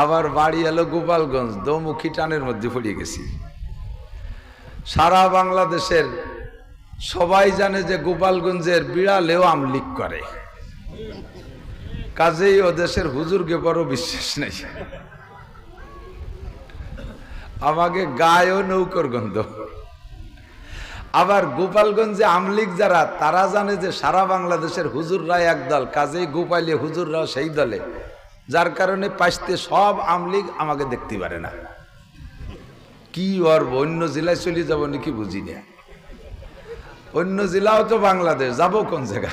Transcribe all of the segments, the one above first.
আবার বাড়ি এলো গোপালগঞ্জ, দোমুখী টানের মধ্যে পড়ে গেছি। সারা বাংলাদেশের সবাই জানে যে গোপালগঞ্জের বিড়ালেও আমলিক করে, কাজেই ও দেশের হুজুরকে বড় বিশ্বাস নেই। আমাকে গায়েও নৌকর গন্ধ। আবার গোপালগঞ্জে আমলিক যারা, তারা জানে যে সারা বাংলাদেশের হুজুররা একদল, কাজেই গোপালে হুজুররাও সেই দলে, যার কারণে পাশতে সব আমলিক আমাকে দেখতে পারে না। কি ওর অন্য জেলায় চলে যাবো নাকি বুঝি না। অন্য জেলাও তো বাংলাদেশ, যাব কোন জায়গা?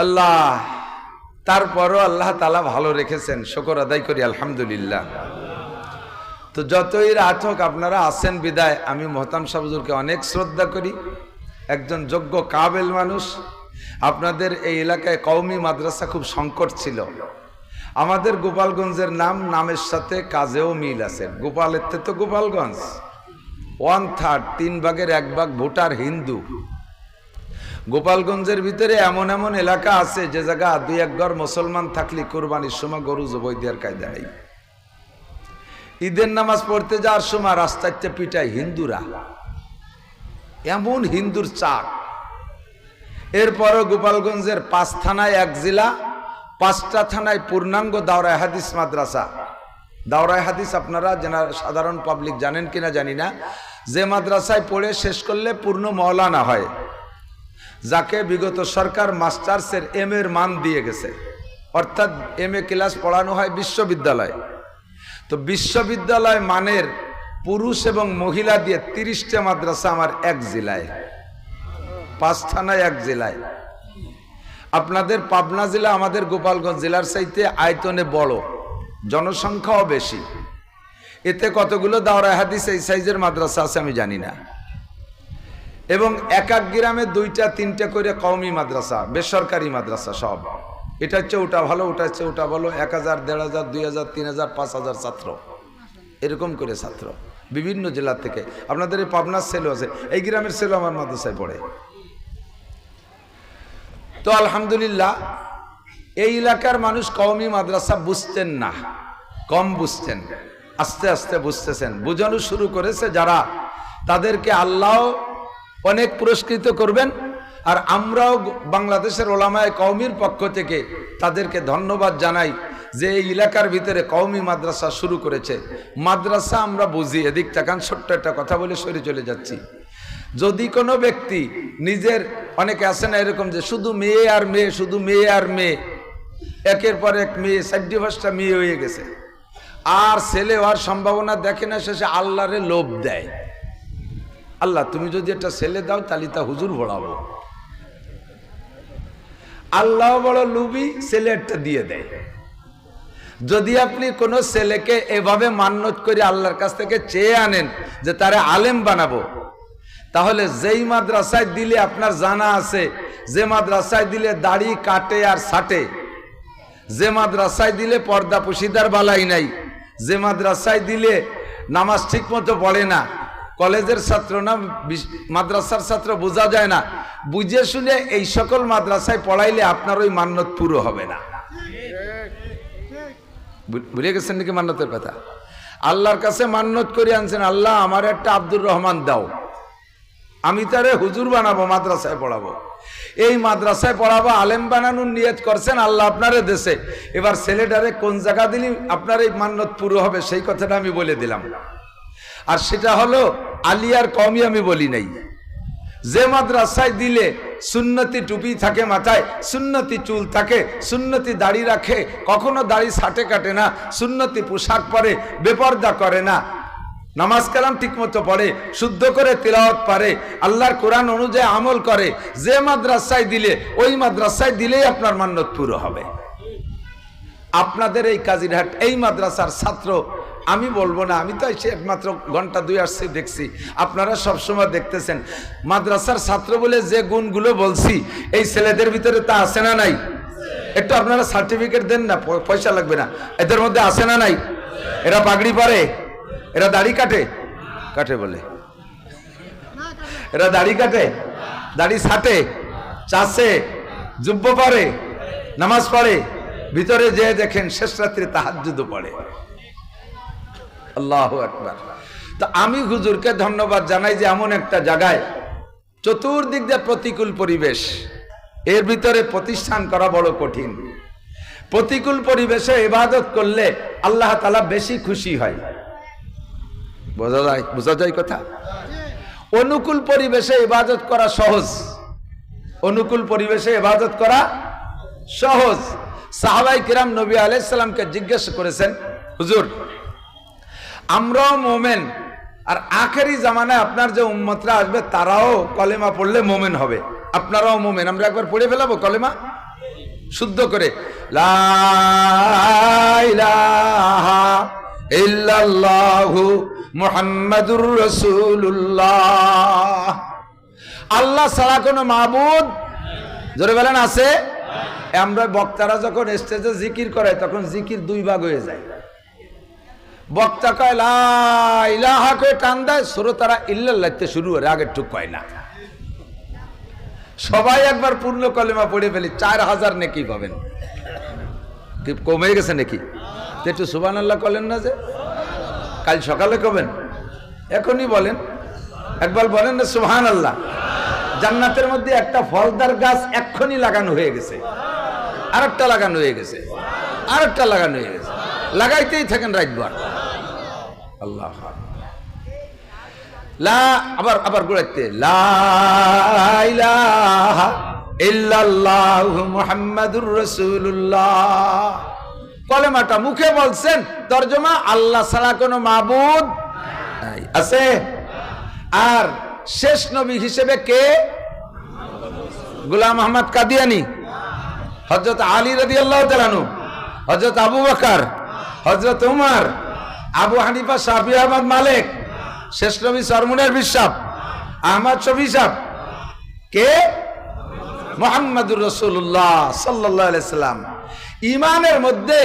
আল্লাহ, তারপরও আল্লাহ তাআলা ভালো রেখেছেন, শুকর আদায় করি আলহামদুলিল্লাহ। তো যতই রাত হোক আপনারা আছেন বিদায় আমি মোহতাম সাহেব হুজুরকে অনেক শ্রদ্ধা করি, একজন যোগ্য কাবেল মানুষ। আপনাদের এই এলাকায় কওমি মাদ্রাসা খুব সংকট ছিল। আমাদের গোপালগঞ্জের নামের সাথে কাজেও মিল আছে। গোপালের তো গোপালগঞ্জ 1/3, 3 ভাগের 1 ভাগ ভোটার হিন্দু। গোপালগঞ্জের ভিতরে এমন এমন এলাকা আছে যে জায়গা 2-1 ঘর মুসলমান থাকলে কোরবানির সময় গরু জবাই দেওয়ার কায়দা নেই। ঈদের নামাজ পড়তে যাওয়ার সময় রাস্তাতে পিটায় হিন্দুরা, এমন হিন্দুর চাক। এরপরও গোপালগঞ্জের 5 থানায় 1 জেলা, 5টা থানায় পূর্ণাঙ্গ দাওরায়ে হাদিস মাদ্রাসা। দাওরায়ে হাদিস আপনারা সাধারণ পাবলিক জানেন কিনা জানি না, যে মাদ্রাসায় পড়ে শেষ করলে পূর্ণ মওলানা হয়, যাকে বিগত সরকার মাস্টার্সের এম এর মান দিয়ে গেছে, অর্থাৎ MA ক্লাস পড়ানো হয় বিশ্ববিদ্যালয়। তো বিশ্ববিদ্যালয় মানের পুরুষ এবং মহিলা দিয়ে 30টা মাদ্রাসা আমার 1 জেলায়, 5 থানায় 1 জেলায়। আপনাদের পাবনা জেলা আমাদের গোপালগঞ্জ জেলার চাইতে আয়তনে বড়, জনসংখ্যাও বেশি। এতে কতগুলো দাওরায়ে হাদিস এই সাইজের মাদ্রাসা আছে আমি জানি না। এবং এক এক গ্রামে 2টা-3টা করে কওমি মাদ্রাসা, বেসরকারি মাদ্রাসা সব। এটা হচ্ছে ওটা ভালো, ওটা হচ্ছে ওটা ভালো। 1000, 1500, 2000, 3000, 5000 ছাত্র, এরকম করে ছাত্র বিভিন্ন জেলা থেকে। আপনাদের এই পাবনার ছেলে আছে, এই গ্রামের ছেলে আমার মাদ্রাসায় পড়ে। তো আলহামদুলিল্লাহ, এই এলাকার মানুষ কওমি মাদ্রাসা বুঝতেন না, কম বুঝতেন। আস্তে আস্তে বুঝতেছেন, বুঝানো শুরু করেছে যারা, তাদেরকে আল্লাহ অনেক পুরস্কৃত করবেন। আর আমরাও বাংলাদেশের ওলামায়ে কওমির পক্ষ থেকে তাদেরকে ধন্যবাদ জানাই যে এই এলাকার ভিতরে কওমি মাদ্রাসা শুরু করেছে। মাদ্রাসা আমরা বুঝি, এদিক তাকান, ছোট্ট একটা কথা বলে সরে চলে যাচ্ছি। যদি কোনো ব্যক্তি নিজের, অনেকে আছে না এরকম যে শুধু মেয়ে আর মেয়ে, শুধু মেয়ে আর মেয়ে, একের পর এক মেয়ে, 4-5টা মেয়ে হয়ে গেছে, আর ছেলে হওয়ার সম্ভাবনা দেখে না, শেষে আল্লাহরে লোভ দেয়। আল্লাহ, তুমি যদি একটা ছেলে দাও তাহলে তা হুজুর ভরাবো। আল্লাহ বড় লোভী, ছেলে একটা দিয়ে দেয়। যদি আপনি কোনো ছেলেকে এভাবে মান্যত করে আল্লাহর কাছ থেকে চেয়ে আনেন যে তারে আলেম বানাবো, তাহলে যেই মাদ্রাসায় দিলে আপনার জানা আছে, যে মাদ্রাসায় দিলে দাড়ি কাটে আর ছাটে, যে মাদ্রাসায় দিলে পর্দা পুশিদার বালাই নাই, যে মাদ্রাসায় দিলে নামাজ ঠিক মতো পড়ে না, কলেজের ছাত্র না মাদ্রাসার ছাত্র বোঝা যায় না, বুঝে শুনে এই সকল মাদ্রাসায় পড়াইলে আপনার ওই মান্যত পুরো হবে না। ভুলে গেছেন নাকি মান্যতের কথা? আল্লাহর কাছে মান্যত করে আনছেন, আল্লাহ আমার একটা আব্দুর রহমান দাও, আমি তারে হুজুর বানাবো, মাদ্রাসায় পড়াবো। এই মাদ্রাসায় পড়াবো, আলেম বানানোর নিয়ত করছেন আল্লাহ আপনারে দেশে। এবার ছেলেটারে কোন জায়গা দিলি আপনার এই মান্যত পুরো হবে, সেই কথাটা আমি বলে দিলাম। আর সেটা হলো আলিয়ার কওমি, আমি বলি নাই। যে মাদ্রাসায় দিলে সুন্নতি টুপি থাকে মাথায়, সুন্নতি চুল থাকে, সুন্নতি দাড়ি রাখে, কখনো দাড়ি ছাটে কাটে না, সুন্নতি পোশাক পরে, বেপর্দা করে না, নামাজ কালাম ঠিক মতো পড়ে, শুদ্ধ করে তিলাওয়াত পারে, আল্লাহর কোরআন অনুযায়ী আমল করে, যে মাদ্রাসায় দিলে ওই মাদ্রাসায় দিলেই আপনার মান্যত পুরো হবে। আপনাদের এই কাজিরহাট এই মাদ্রাসার ছাত্র আমি বলবো না, আমি তো এসে একমাত্র ঘন্টা 2 আসছি, দেখছি, আপনারা সবসময় দেখতেছেন। মাদ্রাসার ছাত্র বলে যে গুণগুলো বলছি, এই ছেলেদের ভিতরে তা আছে না নাই? একটু আপনারা সার্টিফিকেট দেন না, পয়সা লাগবে না। এদের মধ্যে আছে না নাই? এরা পাগড়ি পরে, এরা দাড়ি কাটে, কাটে বলে, এরা দাড়ি কাটে, দাড়ি ছাটে, চাষে, জুব্ব পরে, নামাজ পড়ে, ভিতরে যেয়ে দেখেন শেষ রাত্রে তাহাজ্জুদ পড়ে। আল্লাহু আকবার। তো আমি হুজুরকে ধন্যবাদ জানাই যে এমন একটা জায়গায় চতুর্দিক দিয়ে প্রতিকূল পরিবেশ, এর ভিতরে প্রতিষ্ঠান করা বড় কঠিন। প্রতিকূল পরিবেশে ইবাদত করলে আল্লাহ তাআলা বেশি খুশি হয়। বোঝা যায় কথা? অনুকূল পরিবেশে ইবাদত করা সহজ, অনুকূল পরিবেশে ইবাদত করা সহজ। সাহাবায়ে কিরাম নবী আলাইহিস সালামকে জিজ্ঞেস করেছেন, হুজুর আমরাও মুমিন, আর আখেরি জামানায় আপনার যে উম্মতরা আসবে তারাও কলেমা পড়লে মুমিন হবে, আপনারাও মুমিন, আমরা একবার পড়ে ফেলাবো কলেমা শুদ্ধ করে, লা ইলাহা ইল্লাল্লাহু মুহাম্মাদুর রাসূলুল্লাহ। আল্লাহ ছাড়া কোনো মাবুদ, জোরে বলেন, আছে? আমরা বক্তারা যখন স্টেজে জিকির করে তখন জিকির দুই ভাগ হয়ে যায়। বক্তা কয় লা ইলাহা কয়ে টান দেয়, শ্রোতারা ইল্লাল্লাহতে শুরু করে, আগের টুক কয় না। সবাই একবার পূর্ণ কলেমা পড়ে ফেলি, 4000 নেকি পাবেন। কি কমে গেছে নাকি? একটু সুবহানাল্লাহ বলেন না, যে কাল সকালে কবেন, এখনই বলেন, একবার বলেন না সুবহানাল্লাহ। জান্নাতের মধ্যে একটা ফলদার গাছ এক্ষুনি লাগানো হয়ে গেছে, আরেকটা লাগানো হয়ে গেছে, আরেকটা লাগানো হয়ে গেছে, লাগাইতেই থাকেন রাতভর। আল্লাহ লা, আবার গুড়াইতে, লা ইলাহা ইল্লাল্লাহু মুহাম্মাদুর রাসূলুল্লাহ। কলেমাটা মুখে বলছেন, তরজমা আল্লাহ ছাড়া কোনো মাবুদ নাই, আছে? আর শেষ নবী হিসেবে কে? গোলাম আহমদ কাদিয়ানী, হযরত আলী রাদিয়াল্লাহু তাআলা আনহু, হযরত আবু বকর, হযরত উমর, আবু হানিফা, শাফি, আহমদ, মালিক, শেষ নবী সরমুনের বিশ্বাস আহমদ শফি সাহেব, কে? মুহাম্মাদুর রাসূলুল্লাহ সাল্লাল্লাহু আলাইহি সাল্লাম। ঈমানের মধ্যে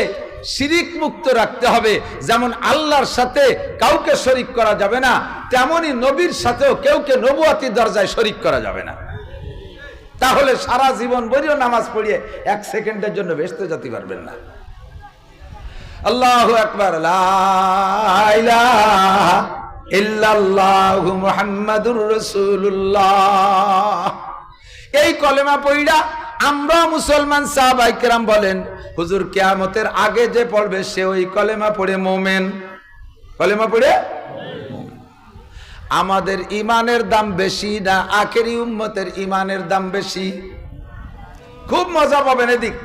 শিরিক মুক্ত রাখতে হবে, যেমন আল্লাহর সাথে কাউকে শরীক করা যাবে না, তেমনি নবীর সাথেও কেউকে নবুয়াতি দরজায় শরীক করা যাবে না। তাহলে সারা জীবন বলিও নামাজ পড়িয়ে 1 সেকেন্ডের জন্য বেহেশতে যেতে পারবেন না। আল্লাহু আকবার, লা ইলাহা ইল্লাল্লাহু মুহাম্মাদুর রাসূলুল্লাহ। এই কলেমা পড়া আমরা মুসলমান। সাহাবায়ে কেরাম বলেন, হুজুর কিয়ামতের আগে যে পড়বে সে ওই কলেমা পড়ে মুমিন, কলেমা পড়ে। আমাদের ইমানের দাম বেশি না আখেরি উম্মতের ইমানের দাম বেশি? খুব মজা পাবেন। এদিক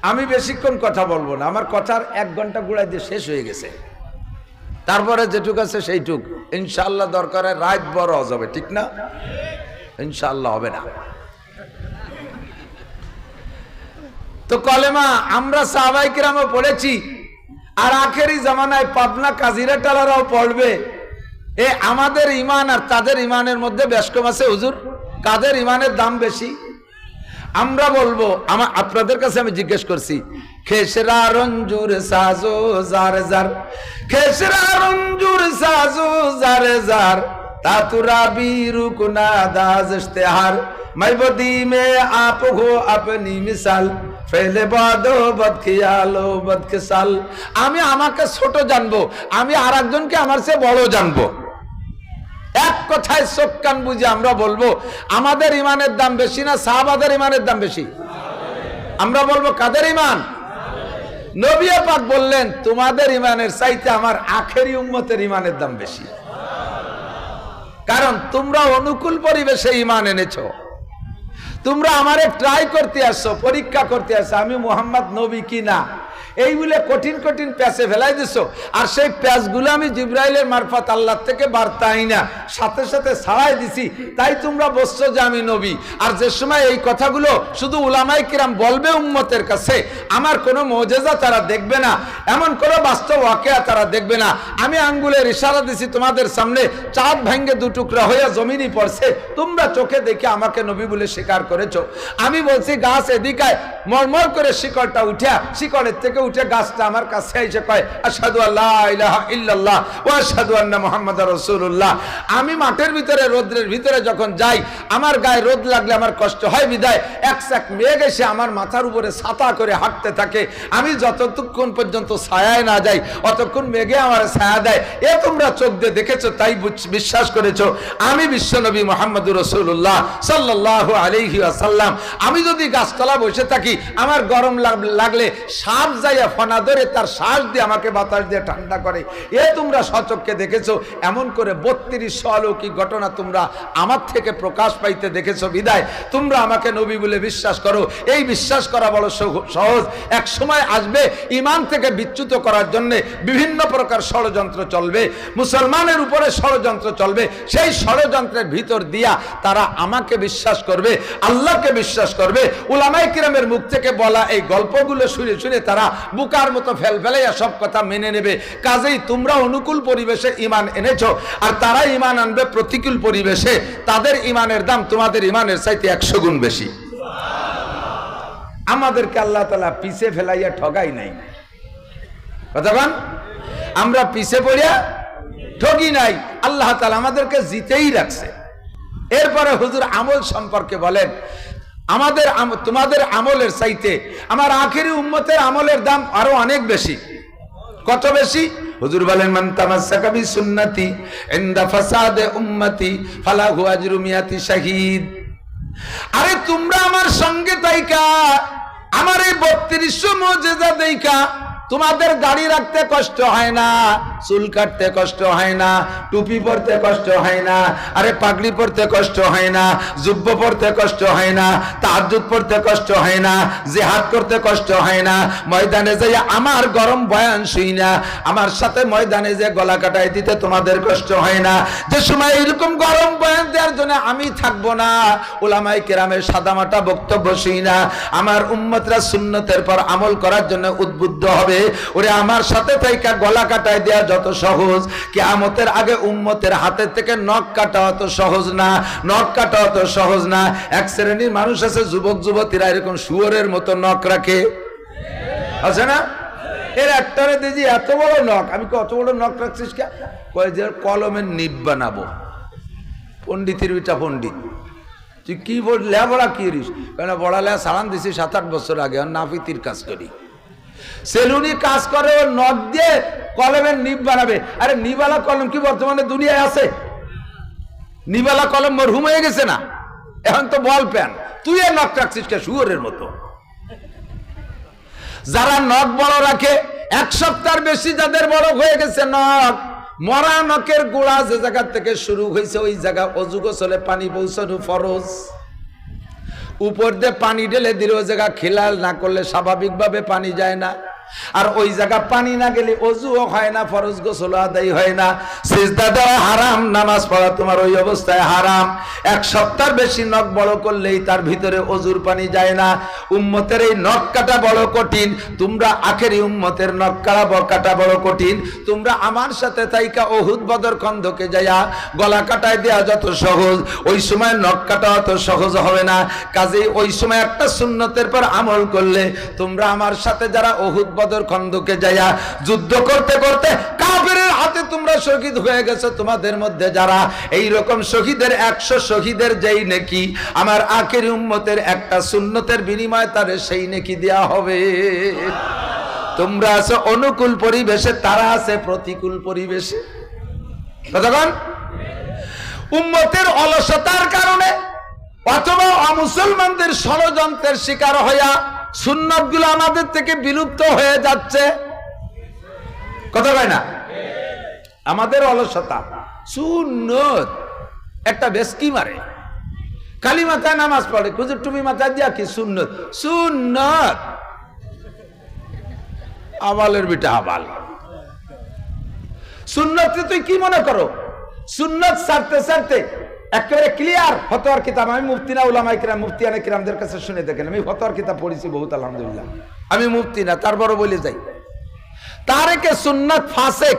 আমি বেশিক্ষণ কথা বলবো না, আমার কথার 1 ঘন্টা গুড়াই দিয়ে শেষ হয়ে গেছে। তারপরে যেটুক আছে সেইটুক ইনশাআল্লাহ, দরকারে রাত বড় হবে, ঠিক না? ইনশাআল্লাহ হবে না। তো কলেমা আমরা সাহাবায়ে কিরামও পড়েছি, আর আখেরি জামানায় পাবনা কাজিরা টালারাও পড়বে। আমাদের ইমান আর তাদের ইমানের মধ্যে বেশ কম আছে। হুজুর কাদের ইমানের দাম বেশি? আমরা বলবো, আপনাদের কাছে আমি জিজ্ঞেস করছি, খেসরা রঞ্জুর সাজো জার জার, খেসরা রঞ্জুর সাজো জার জার, तातुरा बीरू कुना दाज इश्तिहार मैं बदी में आप हो अपनी मिसाल ফেলে বাদো বদখিয়ালো বদখিসাল। আমি আমাকে ছোট জানবো, আমি আরেকজনকে আমার চেয়ে বড় জানবো। এক কথায় চোখ কান বুঝে আমরা বলবো আমাদের ইমানের দাম বেশি না সাহাবাদের ইমানের দাম বেশি? আমরা বলবো কাদের ইমান? নবী পাক বললেন তোমাদের ইমানের চাইতে আমার আখেরি উম্মতের ইমানের দাম বেশি, কারণ তোমরা অনুকূল পরিবেশে ইমান এনেছো। তোমরা আমারে ট্রাই করতে আসছো, পরীক্ষা করতে আসছো আমি মুহাম্মদ নবী কিনা, এই বলে কঠিন কঠিন প্যাচে ফেলাই দিছো। আর সেই প্যাচগুলো আমি জিবরাইলের মারফত আল্লাহ থেকে বার্তা আইনা সাথে সাথে ছাড়াই দিছি, তাই তোমরা বলছো যে আমি নবী। আর যে সময় এই কথাগুলো শুধু উলামায়ে কিরাম বলবে উম্মতের কাছে, আমার কোনো মুজিজা তারা দেখবে না, এমন কোনো বাস্তব ওয়াকিয়া তারা দেখবে না। আমি আঙ্গুলের ইশারা দিছি তোমাদের সামনে, চাঁদ ভেঙে 2 টুকরা হয়ে জমিনই পড়ছে, তোমরা চোখে দেখে আমাকে নবী বলে স্বীকার করেছো। আমি বলছি গাছ এদিকায় মরমর করে শিকড়টা উঠা, শিকড়ের থেকে উঠে গাছটা আমার কাছে এসে কয় আশহাদু আল্লা ইলাহা ইল্লাল্লাহ ওয়া আশহাদু আন্না মুহাম্মাদার রাসূলুল্লাহ। আমি মাঠের ভিতরে রোদ্রের ভিতরে যখন যাই, আমার গায়ে রোদ লাগলে আমার কষ্ট হয় বিদায় এক চাক মেঘ এসে আমার মাথার উপরে ছাতা করে হাঁটতে থাকে। আমি যতক্ষণ পর্যন্ত ছায়ায় না যাই অতক্ষণ মেঘে আমার ছায়া দেয়। এ তোমরা চোখ দিয়ে দেখেছো, তাই বিশ্বাস করেছো আমি বিশ্বনবী মুহাম্মদুর রাসূলুল্লাহ সাল্লাল্লাহু আলাইহি ওয়াসাল্লাম। আমি যদি গাছতলা বসে থাকি, আমার গরম লাগলে সাপ যাইয়া ফনা ধরে তার শ্বাস দিয়ে আমাকে বাতাস দিয়ে ঠান্ডা করে। এ তোমরা সচক্ষে দেখেছো। এমন করে 32 অলৌকিক ঘটনা তোমরা আমার থেকে প্রকাশ পাইতে দেখেছো বিদায় তোমরা আমাকে নবী বলে বিশ্বাস করো। এই বিশ্বাস করা বড় সহজ। এক সময় আসবে ঈমান থেকে বিচ্যুত করার জন্য বিভিন্ন প্রকার ষড়যন্ত্র চলবে, মুসলমানের উপরে ষড়যন্ত্র চলবে। সেই ষড়যন্ত্রের ভিতর দিয়া তারা আমাকে বিশ্বাস করবে, আল্লাহকে বিশ্বাস করবে। উলামায়ে কিরামের মুখ থেকে বলা এই গল্পগুলো শুনে শুনে তারা বুকার মতো ফেলফেলাইয়া সব কথা মেনে নেবে। কাজেই তোমরা অনুকূল পরিবেশে ঈমান এনেছো, আর তারা ঈমান আনবে প্রতিকূল পরিবেশে। তাদের ঈমানের দাম তোমাদের ঈমানের চাইতে 100 গুণ বেশি। আমাদেরকে আল্লাহ তাআলা পিছে ফেলাইয়া ঠগাই নাই। কথা বল, আমরা পিছে পড়িয়া ঠগি নাই। আল্লাহ তাআলা আমাদেরকে জিতেই রাখছে। এরপরে হুজুর আমল সম্পর্কে বলেন, তোমাদের আমলের চাইতে আমার আখেরি উম্মতের আমলের দাম আরো অনেক বেশি। কত বেশি? হুজুর বলেন মান তামাসসাকা বিসুন্নতি ইনদা ফাসাদে উম্মতি ফালাহু আজরু মিয়াতি শাহীদ। আরে তোমরা আমার সঙ্গে তাইকা আমার এই 3200 মুজিজা দেইখা তোমাদের দাড়ি রাখতে কষ্ট হয় না, চুল কাটতে কষ্ট হয় না, টুপি পরতে কষ্ট হয় না, আরে পাগড়ি পরতে কষ্ট হয় না, জুব্ব পরতে কষ্ট হয় না, তাহাজ্জুদ পড়তে কষ্ট হয় না, জিহাদ করতে কষ্ট হয় না, ময়দানে যাই আমার গরম বয়ান শুই না, আমার সাথে ময়দানে যে গলা কাটাই দিতে তোমাদের কষ্ট হয় না। যে সময় এরকম গরম বয়ান দেওয়ার জন্য আমি থাকবো না, উলামায়ে কেরামের সাদামাটা বক্তব্য শুই না, আমার উম্মতরা সুন্নতের পর আমল করার জন্য উদ্বুদ্ধ হবে। ওরে আমার সাথে থাইকা গলা কাটায় দেয়া যত সহজ, কিয়ামতের আগে উম্মতের হাতের থেকে নখ কাটা অত সহজ না, নখ কাটা অত সহজ না। এক শ্রেণীর মানুষ আছে, যুবক যুবতীরা এরকম শুয়োরের মতো নখ রাখে, আছে না? এর একটারে দেখি এত বড় নখ। আমি কত বড় নখ রাখছিস কে? কয় যে কলমের নিব বানাবো। পণ্ডিতের ওইটা পণ্ডিত। তুই কি লেবড়া কি রিস? কেন বড়ালে সালান দিছি 7-8 বছর আগে, নাফিতির কাজ করি। সেলুনি কাজ করে, ও নখ দিয়ে কলমের নিব বানাবে। আরে নিবালা কলম কি বর্তমানে দুনিয়ায় আছে? নিবালা কলম মরহুম হয়ে গেছে না, এখন তো বল প্যান। তুই এর নখ রাখছিস কে শুয়োরের মতো? যারা নখ বড় রাখে, 1 সপ্তাহের বেশি যাদের বড় হয়ে গেছে নখ, মরা নখের গোড়া যে জায়গা থেকে শুরু হয়েছে ওই জায়গা অজু গোসলে পানি পৌঁছানো ফরজ। উপর দিয়ে পানি ঢেলে দিলে ওই জায়গা খেলাল না করলে স্বাভাবিকভাবে পানি যায় না। আর ওই জায়গা পানি না গেলে অজুও হয় না, ফরজ গোসল আদায় হয় না। সিজদা দেওয়া হারাম, নামাজ পড়া তোমার ওই অবস্থায় হারাম। 1 সপ্তাহ বেশি নখ বড় করলেই তার ভিতরে অজুর পানি যায় না। উম্মতের এই নখ কাটা বড় কঠিন। তোমরা আখেরি উম্মতের নখ কাটা বড় কঠিন। তোমরা আমার সাথে তাইকা উহুদ বদর খন্দকে যাইয়া গলা কাটায় দেয়া যত সহজ, ওই সময় নখ কাটা অত সহজ হবে না। কাজেই ওই সময় একটা সুন্নতের পর আমল করলে তোমরা আমার সাথে যারা উহুদ বদর খন্দকে যাইয়া যুদ্ধ করতে করতে কাফেরের হাতে তোমরা শহীদ হয়ে গেছো, তোমাদের মধ্যে যারা এই রকম শহীদের 100 শহীদের যেই নেকি আমার আখেরি উম্মতের একটা সুন্নতের বিনিময়ে তারে সেই নেকি দেয়া হবে। তোমরা আছো অনুকূল পরিবেশে, তারা আছে প্রতিকূল পরিবেশে। কতক্ষণ উম্মতের অলসতার কারণে অথবা অমুসলমানদের ষড়যন্ত্রের শিকার হইয়া সুন্নতগুলো আমাদের থেকে বিলুপ্ত হয়ে যাচ্ছে। কথা কয় না? আমাদের অলসতা। সুন্নত একটা বেশকি মারে, কালী মাথায় নামাজ পড়ে, হুজুর তুমি মাথায় দিয়া কি সুন্নত? সুন্নত আবালের বিটা আবাল। সুন্নত তুই কি মনে করো? সুন্নত ছাড়তে ছাড়তে একেবারে ক্লিয়ার ফতোয়ার কিতাব। আমি মুফতি না, উলামায়ে কিরাম মুফতিয়ানে কিরামদের কাছে শুনে দেখেন, আমি ফতোয়ার কিতাব পড়েছি বহুত, আলহামদুলিল্লাহ। আমি মুফতি না, তারপরও বলে যাই তারেকে সুন্নত ফাসেক।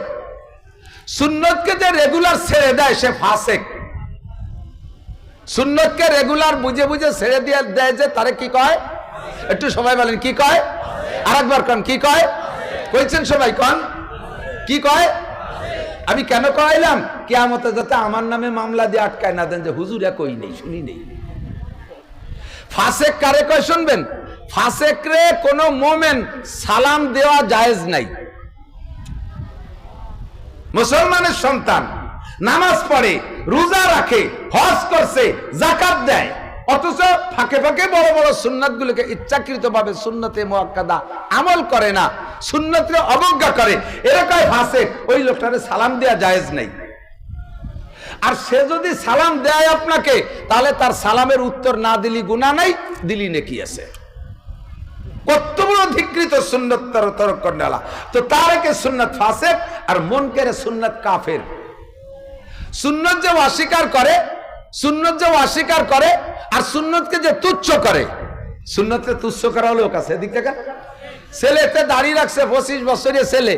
সুন্নতকে যে রেগুলার ছেড়ে দেয় সে ফাসেক। সুন্নতকে রেগুলার বুঝে বুঝে ছেড়ে দিয়ে দেয় যে তারে কি কয়? একটু সবাই বলেন কি কয়? আরেকবার কোন কি কয়? কইছেন সবাই কন কি কয়? আমি কেন করাইলাম? কিয়ামতে যাতে আমার নামে মামলা দিয়ে আটকায় না দেন যে হুজুরা কই নেই, শুনি নেই। ফাসেক কারে কয় শুনবেন? ফাসেক রে কোন মোমেন সালাম দেওয়া জায়েজ নাই। মুসলমানের সন্তান নামাজ পড়ে, রোজা রাখে, হজ করছে, যাকাত দেয়, অথচ ফাঁকে ফাঁকে বড় বড় সুন্নাত গুলোকে ইচ্ছাকৃতভাবে সুন্নতে মুআক্কাদা আমল করে না, সুন্নতকে অবজ্ঞা করে, এরা কয় ফাসেক। ওই লোকটারে সালাম দেওয়া জায়েজ নাই। আর সে যদি সালাম দেয় আপনাকে, তাহলে তার সালামের উত্তর না দিলি গুনাহ নাই, দিলি নেকি আছে। কত বড় ধিকৃত সুন্নত তরক করনেওয়ালা। তো তারকে সুন্নত ফাসেক আর মুনকারে সুন্নত কাফের। সুন্নত যে অস্বীকার করে, সুন্নত যে অস্বীকার করে আর সুন্নতকে যে তুচ্ছ করে, সুন্নতকে তুচ্ছ করা লোক আছে এদিক থেকে। ছেলেতে দাড়ি রাখছে 25 বছরের ছেলে,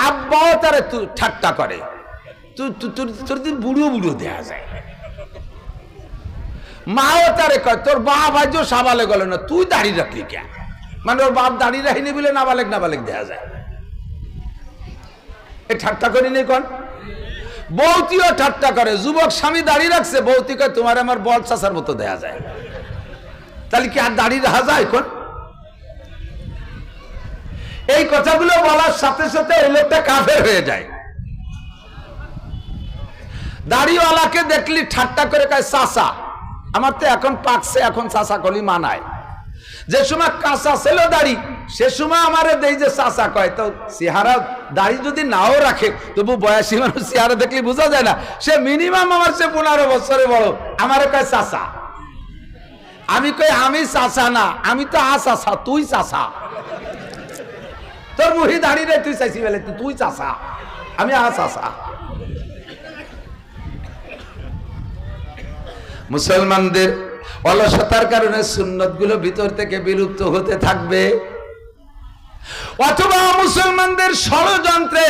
আব্বাও তারে ঠাট্টা করে, তোর দিন বুড়ো বুড়ো দেয়া যায়। মাও তারে কয় তোর বাপ আজ সাবালে গেল না, তুই দাড়ি রাখলি কে? মানে ওর বাপ দাড়ি রাখিনি বলে নাবালেক নাবালেক দেয়া যায়। এ ঠাট্টা করি নেই কোন? বৌতিও ঠাট্টা করে, যুবক স্বামী দাড়ি রাখছে, বৌতি কয় তোমার আমার বল চাচার মতো দেয়া যায়। তাহলে কি আর দাড়ি রাখা যায় কোন? এই কথাগুলো বলার সাথে সাথে এই লোকটা কাফের হয়ে যায়। দাড়িওয়ালাকে দেখলি ঠাট্টা করে কয় চাচা। আমার তো এখন পাকছে, এখন চাচা কলি মানায়। যে সময় কাঁচা ছিল দাড়ি, সে সময় আমারে দেই যে চাচা কয়। তো চেহারা দাড়ি যদি নাও রাখে, তবু বয়সী মানুষ চেহারা দেখলে বোঝা যায় না। সে মিনিমাম আমার সে 15 বছরে বড়, আমারে কয় চাচা। আমি কই আমি চাচা না, আমি তো চাচা, তুই চাচা। তোর মুহি দাড়ি রে তুই চাইছি বলে তুই চাচা, আমি চাচা। মুসলমানদের অলসতার কারণে সুন্নত গুলো ভিতর থেকে বিলুপ্ত হতে থাকবে, অথবা মুসলমানদের ষড়যন্ত্রে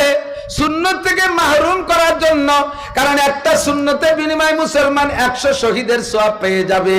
সুন্নত থেকে মাহরুম করার জন্য। কারণ একটা সুন্নতের বিনিময়ে মুসলমান 100 শহীদের সওয়াব পেয়ে যাবে।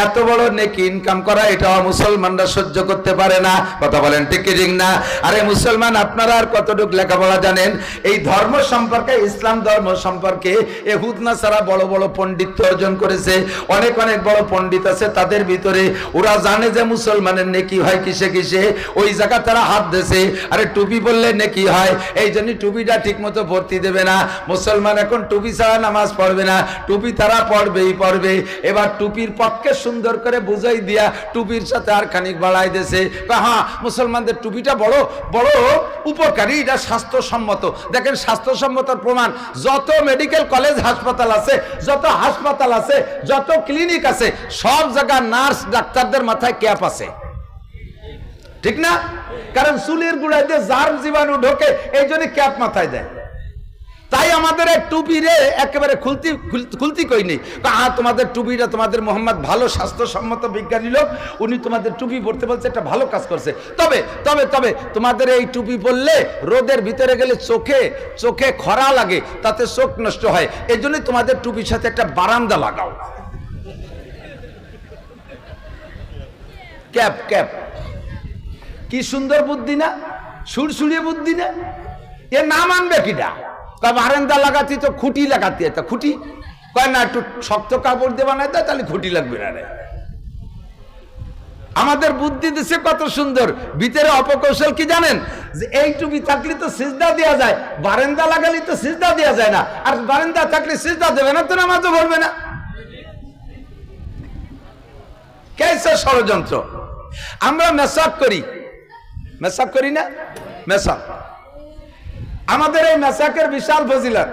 এত বড় নেকি ইনকাম করা এটাও মুসলমানরা সহ্য করতে পারে না। কথা বলেন ঠিক কি ঠিক না? আরে মুসলমান, আপনারা আর কতটুকু লেখাপড়া জানেন? এই ধর্ম সম্পর্কে, ইসলাম ধর্ম সম্পর্কে ইহুদ নাসারা বড় বড় পণ্ডিত্য অর্জন করেছে। অনেক অনেক বড় পণ্ডিত আছে তাদের ভিতরে। ওরা জানে যে মুসলমানের নেকি হয় কিসে কিসে, ওই জায়গা তারা হাত দিয়েছে। আরে টুপি বললে নেকি হয়, এই জন্য টুপিটা ঠিক মতো ভর্তি দেবে না। মুসলমান এখন টুপি ছাড়া নামাজ পড়বে না, টুপি তারা পড়বেই পড়বে। এবার টুপির পক্ষে সুন্দর করে বুঝাই দিয়া টুপির সাথে আর খানিক বাড়াই দিয়েছে। হ্যাঁ, মুসলমানদের টুপিটা বড় বড় উপকারী, এটা স্বাস্থ্যসম্মত। দেখেন স্বাস্থ্যসম্মতার প্রমাণ, যত মেডিকেল কলেজ হাসপাতাল আছে, যত হাসপাতাল আছে, যত ক্লিনিক আছে, সব জায়গা নার্স ডাক্তারদের মাথায় ক্যাপ আছে, ঠিক না? কারণ চুলের গুড়ায় দিয়ে জার্ম জীবাণু ঢোকে, এই জন্য ক্যাপ মাথায় দেয়। তাই আমাদের এই টুপি রে একেবারে খুলতি কই নেই। তোমাদের টুপিটা, তোমাদের মোহাম্মদ ভালো স্বাস্থ্যসম্মত বিজ্ঞানী লোক, উনি তোমাদের টুপি পরতে বলছে, একটা ভালো কাজ করছে। তবে তবে তবে তোমাদের এই টুপি পরলে রোদের ভিতরে গেলে চোখে খরা লাগে, তাতে চোখ নষ্ট হয়। এই জন্য তোমাদের টুপির সাথে একটা বারান্দা লাগাও, ক্যাপ ক্যাপ। কি সুন্দর বুদ্ধি না? সুরসুরিয়ে বুদ্ধি না? এ না মানবে কিনা? বারান্দা লাগাতি তো খুঁটি লাগাতে, একটা খুঁটি কয় না, একটু শক্ত কাপড় দিয়ে বানাই দেয়, তাহলে খুঁটি লাগবে না রে। আমাদের বুদ্ধি দিচ্ছে কত সুন্দর। ভিতরে অপকৌশল কি জানেন? যে এই টুপি থাকলে তো সিজদা দেওয়া যায়, বারান্দা লাগালে তো সিজদা দেওয়া যায় না। আর বারান্দা থাকলে সিজদা দেবে না, তো নামাজও পড়বে না। কেসে ষড়যন্ত্র। আমরা মেসাক করি, মেসাক করি না? মেসাক, আমাদের এই মেসাকের বিশাল ফজিলত।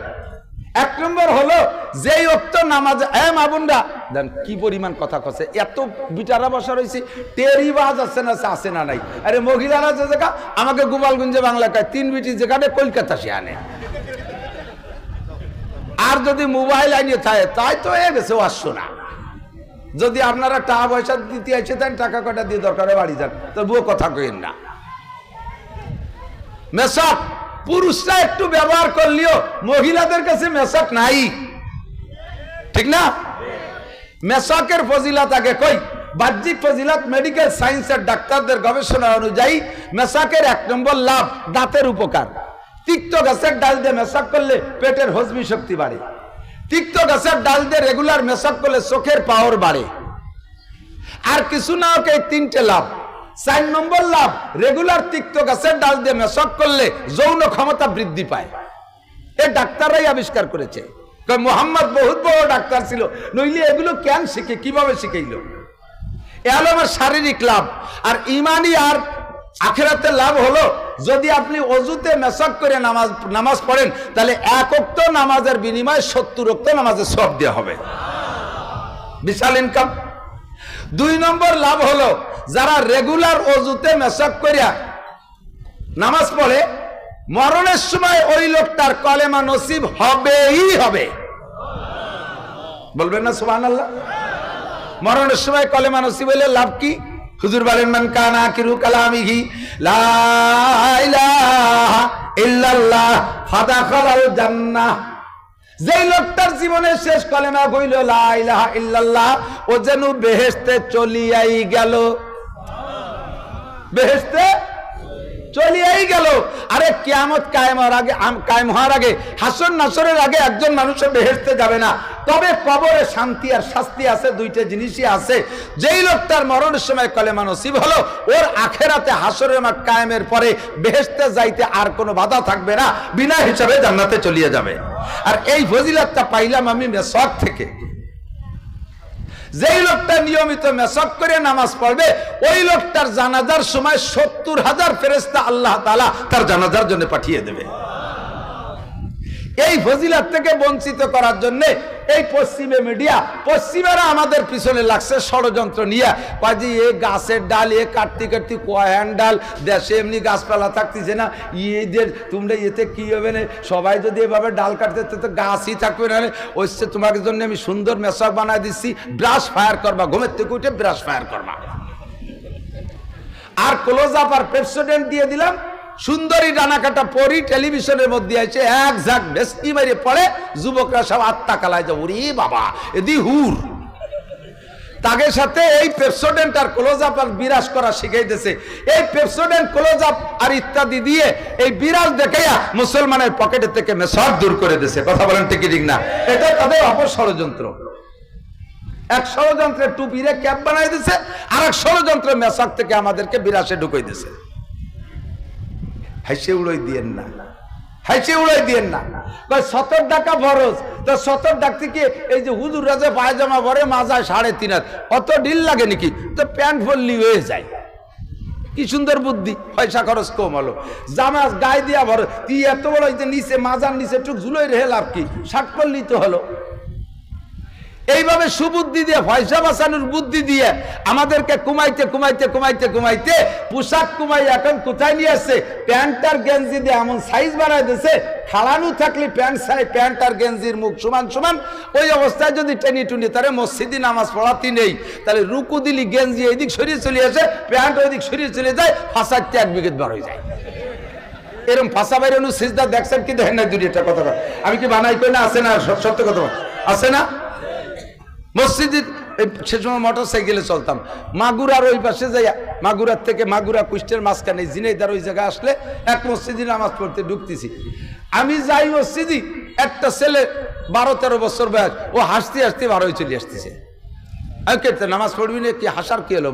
1 নম্বর হলো যেই ওক্ত নামাজ, মা বোনরা দেন কি পরিমাণ কথা কছে, এত বিটারা বসা রয়েছে, টেরি বাজ আছে না, আছে না নাই? আরে মহিলারা যে জায়গা আমাকে গোপালগঞ্জে বাংলা কয়, 3 বিটি যেখানে কলকাতা সে আনে। আর যদি মোবাইল আইনে থাকে, তাই তো হয়ে গেছে 800 না। যদি আপনারা টাকা পয়সা দিতে আসে, তাই টাকা কটা দিয়ে দরকারে বাড়ি যান, তো বউ কথা কইেন না। মেসাক পুরুষরা একটু ব্যবহার করলেও মহিলাদের কাছে মেসাক নাই, ঠিক না? মেসাকের ফজিলত আগে কই, বাহ্যিক ফজিলত মেডিকেল সায়েন্সের ডাক্তারদের গবেষণা অনুযায়ী মেসাকের 1 নম্বর লাভ দাঁতের উপকার। তিক্ত গাছের ডাল দিয়ে মেসাক করলে পেটের হজমি শক্তি বাড়ে। তিক্ত গাছের ডাল দিয়ে রেগুলার মেসাক করলে চোখের পাওয়ার বাড়ে। আর কিছু না হোক এই 3টে লাভ। 4 নম্বর লাভ, রেগুলার তিক্ত গাছের ডাল দিয়ে মেসাক করলে যৌন ক্ষমতা বৃদ্ধি পায়। এই ডাক্তাররাই আবিষ্কার করেছে। মোহাম্মদ বহুত বড় ডাক্তার ছিল, নইলে এগুলো কেন শিখে, কিভাবে শিখাইল? এ হলো আমার শারীরিক লাভ। আর ইমানি আর আখিরাতের লাভ হলো, যদি আপনি অজুতে মেসাক করে নামাজ পড়েন, তাহলে 1 ওয়াক্ত নামাজের বিনিময়ে 70 ওয়াক্ত নামাজের সওয়াব দেওয়া হবে। বিশাল ইনকাম। 2 নম্বর লাভ হলো, যারা রেগুলার অজুতে মেসাক করিয়া নামাজ পড়ে, মরণের সময় ওই লোকটার কলেমা নসিব হবেই হবে। বলবেন না সুবহানাল্লাহ? মরণের সময় কলেমা নসিব হলে লাভ কি? হুজুর বলেন, মান কানা আখিরু কালামিহি লা ইলাহা ইল্লাল্লাহ ফাদাখালাল জান্নাহ। যেই লোকটার জীবনের শেষ কলেমা কইল লা ইলাহা ইল্লাল্লাহ, ও যেন বেহেশতে চলিয়াই গেল। বেহেশতে চলিয়াই গেল। আরে কিয়ামত কায়েম হওয়ার আগে, হাসর নাসরের আগে একজন মানুষের বেহেশতে যাবে না। তবে কবরে শান্তি আর শাস্তি আছে, 2টা জিনিসই আছে। যেই লোকটার মরণের সময় কলেমা নসিব হলো, ওর আখেরাতে হাসরের মাঠ কায়েমের পরে বেহেশতে যাইতে আর কোনো বাধা থাকবে না, বিনা হিসাবে জান্নাতে চলিয়ে যাবে। আর এই ফজিলতটা পাইলাম আমি মেসাক থেকে। যেই লোকটা নিয়মিত মেসাক করে নামাজ পড়বে, ওই লোকটার জানাজার সময় 70,000 ফেরেশতা আল্লাহ তাআলা তার জানাজার জন্য পাঠিয়ে দেবে। এই ফজিলত থেকে বঞ্চিত করার জন্য এই পশ্চিমে মিডিয়া, পশ্চিমেরা আমাদের পিছনে লাগছে ষড়যন্ত্র নিয়ে। কাজে এ গাছের ডাল এ কাটতে কাটতে কয়ান ডাল, দেশে এমনি গাছপালা থাকতেছে না, এদের তোমরা এতে কি হবে না, সবাই যদি এভাবে ডাল কাটতে তো গাছই থাকবে না। ওইসে তোমার জন্য আমি সুন্দর মেসাক বানাই দিচ্ছি, ব্রাশ ফায়ার করবা, ঘুমের থেকে উঠে ব্রাশ ফায়ার করবা। আর ক্লোজ আপ আর পেপসোডেন্ট দিয়ে দিলাম। সুন্দরী ডানাকাটা পরি টেলিভিশনের মধ্যে আছে, এক ঝাঁক ভেস্তি মেরে পড়ে, যুবকরা সব আত্মা কালায় যায়, ওরে বাবা এদি হুর। তাদের সাথে এই পেপসোডেন্ট আর ক্লোজ আপ আর বিরাজ করা শিখাইতেছে। এই পেপসোডেন্ট, ক্লোজ আপ আর ইত্যাদি দিয়ে এই বিরাজ দেখাইয়া মুসলমানের পকেটে থেকে মেসাক দূর করে দিয়েছে। কথা বলেন ঠিক ঠিক না? এটা তাদের অপষড়যন্ত্র। এক ষড়যন্ত্রের টুপিরে ক্যাপ বানাই দিছে, আর এক ষড়যন্ত্র মেসাক থেকে আমাদেরকে বিরাসে ঢুকাই দিছে। হাইসে উড়াই দিয়েন না, হাইসে উড়াই দিয়েন না। 70 টাকা ফরজ, তো 70 টাকা থেকে এই যে হুজুর রাজা পায়জামা ভরে মাজায় 3.5 হাত, অত ঢিল লাগে নাকি? তো প্যান্ট পরলি হয়ে যায়। কি সুন্দর বুদ্ধি, পয়সা খরচ কম হলো। জামা গায়ে দিয়া ভরো, তুই এত বড় নিচে মাজার নিচে একটু ঝুলোই রেহে লাভ কি? 60 পরলি তো হলো। এইভাবে সুবুদ্ধি দিয়ে, পয়সা বাঁচানোর বুদ্ধি দিয়ে আমাদেরকে কুমাইতে কুমাইতে কুমাইতে কুমাইতে পোশাক কুমাই এখন কোথায় নিয়ে আসছে? প্যান্ট আর গেঞ্জি দিয়ে এমন সাইজ বানাই দিয়েছে, খাড়ানো থাকলে প্যান্ট আর গেঞ্জির মুখ সমান সমান। ওই অবস্থায় যদি টেনি টুনি তারে মসজিদে নামাজ পড়াতে নেই, তাহলে রুকু দিলি গেঞ্জি এইদিক সরিয়ে চলে আসে, প্যান্ট ওইদিক সরিয়ে চলে যায়, ফাঁসাইতে 1 বিঘত বার হয়ে যায়। এরকম ফাঁসা বাইরে সিজদা দেখছেন কি দেখেন না? দুইটা কথা আমি কি বানাই কই না? আছে না? সত্য কথা আছে না? মসজিদে সে সময় মোটর সাইকেলে চলতাম, মাগুরার ওই পাশে যাই, মাগুরার থেকে মাগুরা কুষ্টের মাঝখানে জিনেদার ওই জায়গায় আসলে এক মসজিদে নামাজ পড়তে ঢুকতেছি। আমি যাই মসজিদে, একটা ছেলে 12-13 বছর বয়স, ও হাসতে হাসতে বার হয়ে চলে আসতেছে। আমি কেটে নামাজ পড়বি না কি? হাসার কি এলো,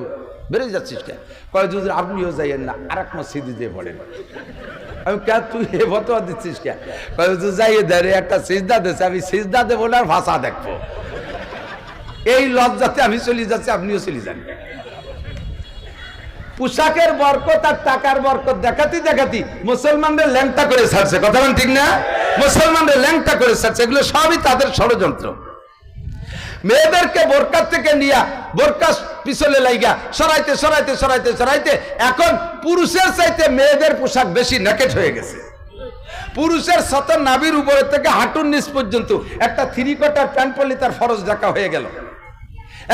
বেরিয়ে যাচ্ছিস কে? কয় হুজুর আপনিও যাইয়েন না, আর এক মসজিদে দিয়ে পড়েন। আমি কে তুই এ ফতোয়া দিচ্ছিস কে? কয় হুজুর যাইয়ে দেয়, একটা সিজদা দিচ্ছে, আমি সিজদা দেবো না, আর ভাষা দেখবো। এই লজ্জাতে আমি চলে যাচ্ছি, আপনিও চলে যান। পোশাকের বরকত আর টাকার বরকত দেখাতে দেখাতে মুসলমানদের ল্যাংটা করে ছাড়ছে। কথা বলেন ঠিক না? মুসলমানদের ল্যাংটা করে ছাড়ছে। এগুলো সবই তাদের ষড়যন্ত্র। মেয়েদেরকে বোরকা থেকে নিয়ে বোরকা পিছলে লাইগা সরাইতে সরাইতে সরাইতে সরাইতে এখন পুরুষের চাইতে মেয়েদের পোশাক বেশি নেকেট হয়ে গেছে। পুরুষের সতর নাভির উপরে থেকে হাঁটুর নিচ পর্যন্ত একটা 3/4 প্যান্ট পরলে তার ফরজ ঢাকা হয়ে গেল।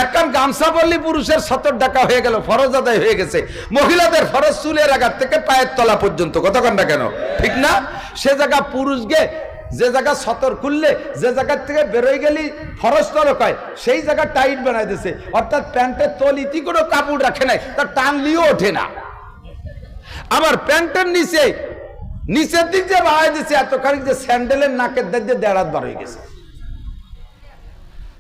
এখন গামছা পরলে পুরুষের সতর ঢাকা হয়ে গেল, ফরজ আদায় হয়ে গেছে। মহিলাদের ফরজ চুলের আঘাত থেকে পায়ের তলা পর্যন্ত। কতক্ষণটা কেন? ঠিক না? সে জায়গা পুরুষকে যে জায়গা সতর খুললে যে জায়গা থেকে বেরোয় গেলি ফরজ তরক হয় সেই জায়গা টাইট বানাই দিয়েছে, অর্থাৎ প্যান্টের তল ইতি কোনো কাপড় রাখে নাই, তার টানলিও ওঠে না। আবার প্যান্টের নিচের দিক যে বাড়াই দিয়েছে এতখানি যে স্যান্ডেলের নাকের দিক দিয়ে দেড়াত বার হয়ে গেছে।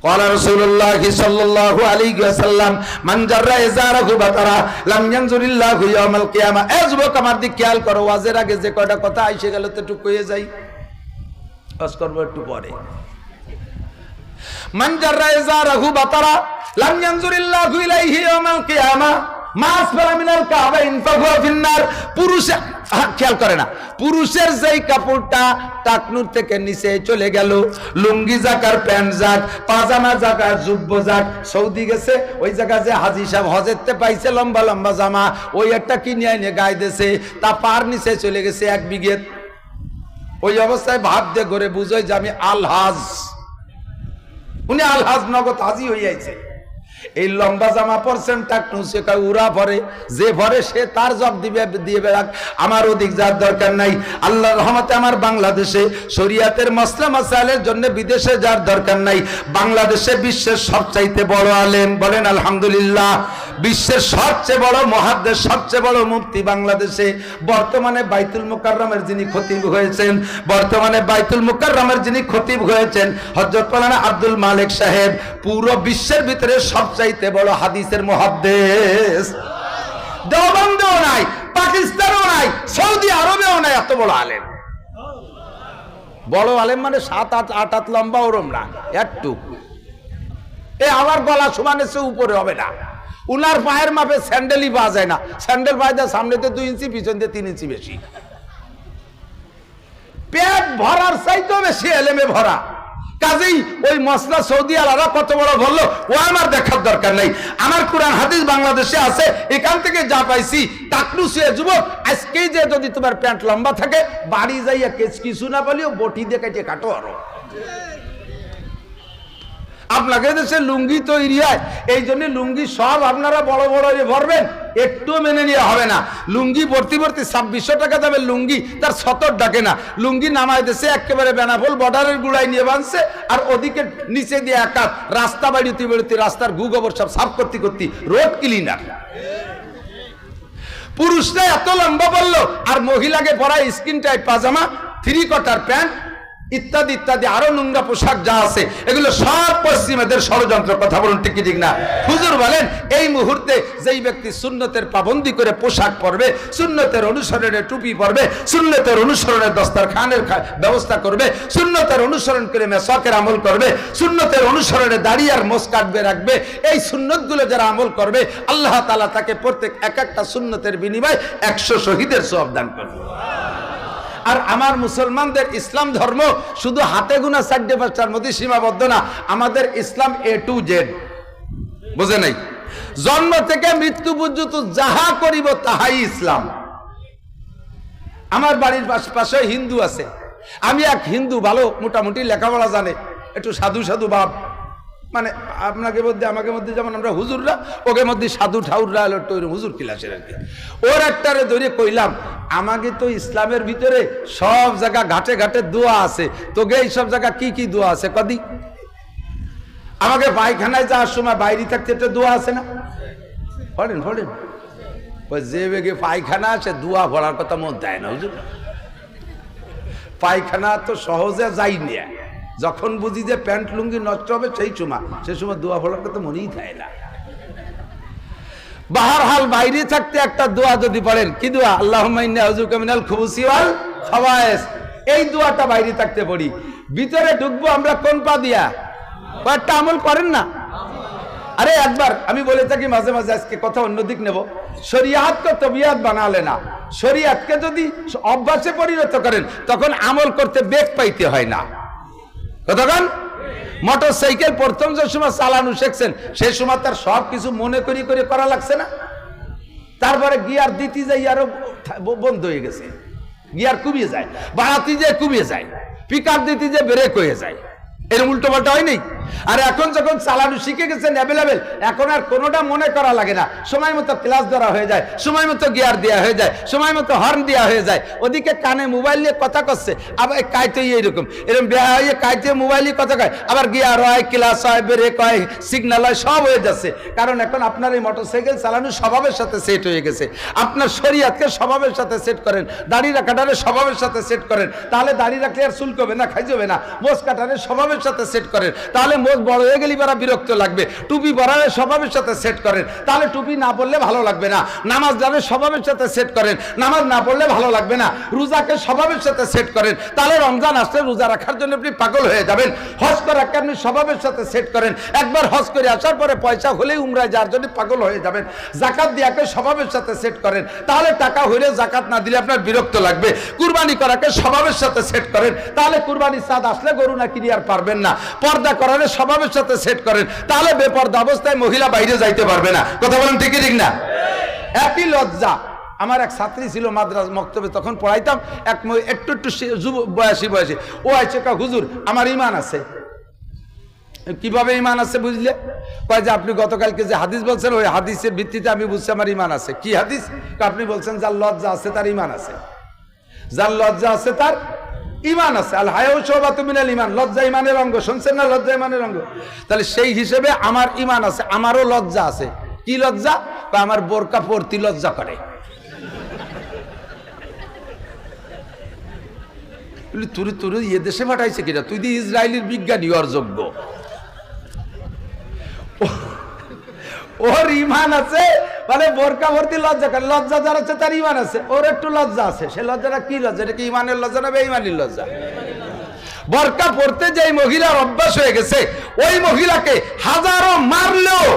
قال رسول الله صلى الله عليه وسلم من جر ازاره بطرا لم ينظر الله يوم القيامه। যুবক আমার দিক খেয়াল করো, ওয়াজের আগে যে কয়টা কথা আইসে গেল তো একটু কয়ে যাই, ওয়াজ করব একটু পরে। من جر ازاره بطرا لم ينظر الله اليه يوم القيامه ما اسفل من الكعبين فهو في النار। পুরুষ খেয়াল করে না, পুরুষের যেই কাপড়টা টাকনুর থেকে নিচে চলে গেল, লুঙ্গি জাকার প্যান্ট যাক পাজামা জাকার জুব্ব যাক, সৌদি গেছে ওই জায়গা যে হাজি সাহেব হজেরতে পাইছে লম্বা লম্বা জামা, ওই একটা কিনে এনে গায়ে দিয়েছে, তা পার নিচে চলে গেছে 1 বিঘে। ওই অবস্থায় ভাব দিয়ে ঘরে বুঝোই যে আমি আলহাজ, উনি আলহাজ নগদ হাজি হয়ে যাইছে। এই লম্বা জামা পরছেন টাকনু, সে কয় উড়া পরে, যে ভরে সে তার জব দিবে দিয়ে বেড়াক, আমার ওদিক যার দরকার নাই। আল্লাহর রহমতে আমার বাংলাদেশে শরিয়াতের মাসলা মাসাইলের জন্য বিদেশে যার দরকার নাই। বাংলাদেশে বিশ্বের সবচাইতে বড় আলেম, বলেন আলহামদুলিল্লাহ, বিশ্বের সবচেয়ে বড় মুহাদ্দিস, সবচেয়ে বড় মুফতি বাংলাদেশে বর্তমানে বাইতুল মুকাররমের যিনি খতিব হয়েছেন, বর্তমানে বাইতুল মুকাররমের যিনি খতিব হয়েছেন হযরত মাওলানা আব্দুল মালিক সাহেব, পুরো বিশ্বের ভিতরে সবচাইতে বড় হাদিসের মুহাদ্দিস। দেওবন্দেও নাই, পাকিস্তানেও নাই, সৌদি আরবেও নাই এত বড় আলেম। বড় আলেম মানে 7-8 হাত লম্বা, ওরম না, একটু এ আমার গলা সমানের চেয়ে উপরে হবে না। উনার পায়ের মাপে স্যান্ডেলই পাওয়া যায় না, স্যান্ডেল পায়ে দেয় সামনেতে 2 ইঞ্চি, পিছন দিয়ে 3 ইঞ্চি বেশি। পেট ভরার চাইতেও বেশি এলেমে ভরা। কাজেই ওই মসলা সৌদি আলাদা কত বড় বললো ও আমার দেখার দরকার নাই। আমার কোরআন হাদিস বাংলাদেশে আছে, এখান থেকে যা পাইছি টাকলু শুয়ে যুবক, আজকেই যে যদি তোমার প্যান্ট লম্বা থাকে বাড়ি যাইয়া কিছু না বলিও বটি দিয়ে কেটে কাটো। আরো আপনাকে দেশে লুঙ্গি তৈরি হয়, এই জন্য লুঙ্গি সব আপনারা বড় বড় ভরবেন, একটু মেনে নেওয়া হবে না। লুঙ্গি ভর্তি 2600 টাকা দামের লুঙ্গি, তার 70 ডাকে না। লুঙ্গি নামাই দেশে একেবারে বেনাফল বর্ডারের গুড়াই নিয়ে বাঁধছে, আর ওদিকে নিচে দিয়ে একাত রাস্তা বাড়িতে রাস্তার গু গোবর সব সাফ করতে রোড ক্লিনার। পুরুষরা এত লম্বা বললো, আর মহিলাকে পরা স্কিন টাইট পাজামা, 3 কোয়ার্টার প্যান্ট ইত্যাদি ইত্যাদি আরো নোংরা পোশাক যা আছে, এগুলো সব পশ্চিমাদের ষড়যন্ত্র। কথা বলুন ঠিক কি ঠিক না? হুজুর বলেন এই মুহূর্তে যেই ব্যক্তি সুন্নতের পাবন্দি করে পোশাক পরবে, সুন্নতের অনুসরণে টুপি পরবে, সুন্নতের অনুসরণে দস্তরখানের ব্যবস্থা করবে, সুন্নতের অনুসরণ করে মেসাকের আমল করবে, সুন্নতের অনুসরণে দাড়ি আর মোছ কাটবে রাখবে, এই সুন্নতগুলো যারা আমল করবে আল্লাহ তাআলা তাকে প্রত্যেক একটা সুন্নতের বিনিময়ে 100 শহীদের সওয়াব দান করবে। আর আমার মুসলমানদের ইসলাম ধর্ম শুধু হাতে গোনা 4-5টার মধ্যে সীমাবদ্ধ না, আমাদের ইসলাম A to Z, বুঝে নাই? জন্ম থেকে মৃত্যু পর্যন্ত যাহা করিব তাহাই ইসলাম। আমার বাড়ির পাশে হিন্দু আছে, আমি এক হিন্দু, ভালো মোটামুটি লেখাপড়া জানে, একটু সাধু সাধু ভাব, মানে আপনাকে মধ্যে আমাকে মধ্যে যেমন আমরা হুজুররা, ওকে মধ্যে সাধু ঠাউররা হলো হুজুর ক্লাসের আর কি। ওর একটারে ধরে কইলাম, আমাকে তো ইসলামের ভিতরে সব জায়গা ঘাটে ঘাটে দোয়া আছে, তোকে এই সব জায়গা কি কি দোয়া আছে কদি? আমাকে পায়খানায় যাওয়ার সময় বাইরে থাকতে একটা দোয়া আছে না? পড়েন পড়েন, ওই যে বেগে পায়খানা আছে দোয়া পড়ার কথা মন দেয় না হুজুর। পায়খানা তো সহজে যাই নিয়ে, যখন বুঝি যে প্যান্ট লুঙ্গি নষ্ট হবে সেই সময় দোয়া পড়ার কথা মনেই থাকে না। বাহারহাল বাইরে থাকতে একটা দোয়া যদি পড়েন, কি দোয়া? আল্লাহুম্মা ইন্নী আউযুবিকা মিনাল খুবুসি ওয়াল খাবায়েস, এই দোয়াটা বাইরে থাকতে পড়ি। ভিতরে ঢুকবো আমরা কোন পা দিয়া? একটা আমল করেন না? আরে একবার আমি বলে থাকি মাঝে মাঝে, আজকে কথা অন্যদিক নেব, শরিয়াতকে তবিয়াত বানালে না, শরিয়াতকে যদি অভ্যাসে পরিণত করেন তখন আমল করতে বেগ পাইতে হয় না। কতক্ষণ মোটর সাইকেল প্রথম যে সময় চালানো শিখছেন সেই সময় তার সব কিছু মনে করি করে করা লাগছে না? তারপরে গিয়ার দিতে যাই আরো বন্ধ হয়ে গেছে, গিয়ার কমিয়ে যায়, বাড়াতে যে কমিয়ে যায়, পিকআপ দিতে যে ব্রেক হয়ে যায়, এরকম উল্টো পাল্টা হয় নাই? আর এখন যখন চালানো শিখে গেছেন অ্যাভেলেবেল, এখন আর কোনোটা মনে করা লাগে না। সময় মতো ক্লাস ধরা হয়ে যায়, সময় মতো গিয়ার দেওয়া হয়ে যায়, সময় মতো হর্ন দেওয়া হয়ে যায়। ওদিকে কানে মোবাইল নিয়ে কথা করছে, আবার কাইতে এরকম বেয়া হয়ে কাইতে মোবাইল নিয়ে কথা কয়, আবার গিয়ার হয়, ক্লাস হয়, ব্রেক হয়, সিগন্যাল হয়, সব হয়ে যাচ্ছে। কারণ এখন আপনার এই মোটরসাইকেল চালানো স্বভাবের সাথে সেট হয়ে গেছে। আপনার শরীয়তকে স্বভাবের সাথে সেট করেন, দাড়ি রাখাটারে স্বভাবের সাথে সেট করেন, তাহলে দাড়ি রাখলে আর চুল কবে না, খাই যাবে না। মোজ কাটারে স্বভাবের সাথে সেট করেন, তাহলে মোজ বড় হয়ে গেলে বারা বিরক্ত লাগবে। টুপি পরারে স্বভাবের সাথে সেট করেন, তাহলে টুপি না পড়লে ভালো লাগবে না। নামাজ যাবে স্বভাবের সাথে সেট করেন, নামাজ না পড়লে ভালো লাগবে না। রোজাকে স্বভাবের সাথে সেট করেন, তাহলে রমজান আসলে রোজা রাখার জন্য আপনি পাগল হয়ে যাবেন। হজ করাকে আপনি স্বভাবের সাথে সেট করেন, একবার হজ করে আসার পরে পয়সা হলেই উমরায় যাওয়ার জন্য পাগল হয়ে যাবেন। জাকাত দিয়াকে স্বভাবের সাথে সেট করেন, তাহলে টাকা হইলে জাকাত না দিলে আপনার বিরক্ত লাগবে। কুরবানি করাকে স্বভাবের সাথে সেট করেন, তাহলে কুরবানির চাঁদ আসলে গরু না কিনে আর পারবেন না। পর্দা করারে স্বভাবের সাথে সেট করেন, তাহলে বেপর্দা অবস্থায় মহিলা বাইরে যাইতে পারবে না। কথা বলেন ঠিক ঠিক না? একই লজ্জা। আমার এক ছাত্রী ছিল মাদ্রাস মক্তবে, তখন পড়াইতাম, একটু বয়সী ও আছে, হুজুর আমার ঈমান আছে। কিভাবে ঈমান আছে বুঝলে? কয় যে আপনি গতকালকে যে হাদিস বলছেন, ওই হাদিসের ভিত্তিতে আমি বুঝছি আমার ঈমান আছে। কি হাদিস? আপনি বলছেন যার লজ্জা আছে তার ঈমান আছে, যার লজ্জা আছে তার ঈমান আছে। আল হায়াউ শুবাতুম মিনাল ঈমান, লজ্জা ঈমানের অঙ্গ। শুনছেন না? লজ্জা ঈমানের অঙ্গ। তাহলে সেই হিসেবে আমার ঈমান আছে, আমারও লজ্জা আছে। কি লজ্জা? আমার বোরকা পরতে লজ্জা করে। তুই এ দেশে পাঠাইছে কিনা? তুই দি ইসরায়েলের বিজ্ঞানী, ওর যোগ্য। ওর ঈমান আছে, মানে বোরকা ভর্তি লজ্জা করে। লজ্জা যার আছে তার ঈমান আছে, ওর একটু লজ্জা আছে। সে লজ্জাটা কি লজ্জা? এটা কি ঈমানের লজ্জা না বেঈমানের লজ্জা? বোরকা পড়তে যে মহিলার অভ্যাস হয়ে গেছে, ওই মহিলাকে হাজারো মারলেও